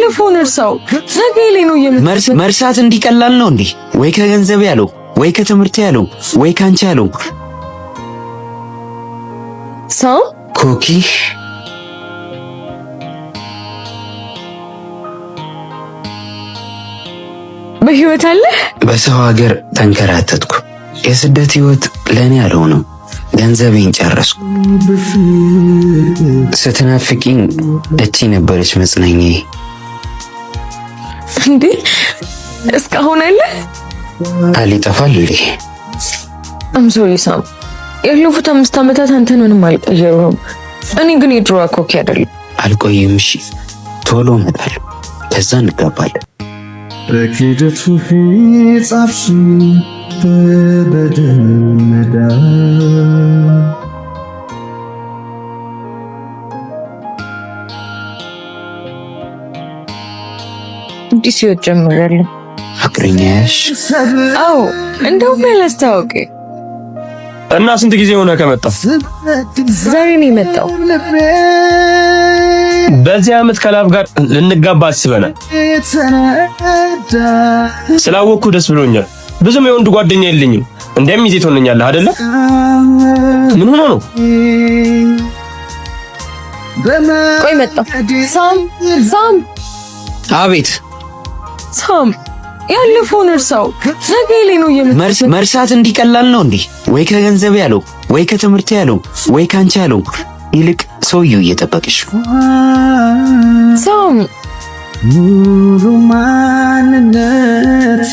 ያለፈውን እርሳው። ነገ ላይ ነው መርሳት እንዲቀላል ነው እንዴ? ወይ ከገንዘብ ያለው ወይ ከትምህርት ያለው ወይ ካንቺ ያለው ሰው ኮኪ በህይወት አለ። በሰው ሀገር ተንከራተትኩ። የስደት ህይወት ለኔ አልሆነም። ገንዘቤን ጨረስኩ። ስትናፍቂኝ እቺ ነበረች መጽናኛዬ። እንዴ እስካሁን አለ አሊጠፋል እንዴ? ሶሪ ሳም፣ ያለፉት 5 ዓመታት አንተን ምንም አልቀየሩም። እኔ ግን የድሮ ኮኪ አይደለም። አልቆይም። እሺ ቶሎ እመጣለሁ፣ ከዛ እንጋባለን። በኪደቱ ጻፍሽ በበደል መዳን አዲስ ህይወት ጀምራለሁ። ፍቅረኛሽ? አዎ እንደውም ያላስታወቀ እና ስንት ጊዜ ሆነ ከመጣ? ዛሬ ነው የመጣው። በዚህ ዓመት ከላብ ጋር ልንጋባ አስበናል። ስላወቅኩ ደስ ብሎኛል። ብዙም የወንድ ጓደኛ የለኝም። እንደም ይዜ ትሆነኛለህ አይደለ? ምን ሆኖ ነው? ቆይ መጣሁ። ሳም አቤት። ሳም ያለፈውን እርሳው። ነገ ላይ ነው መርሳት እንዲቀላል ነው እንዴ? ወይ ከገንዘብ ያለው ወይ ከትምህርት ያለው ወይ ካንቺ ያለው ይልቅ ሰውየው እየጠበቅሽ ሳም ሙሉ ማንነት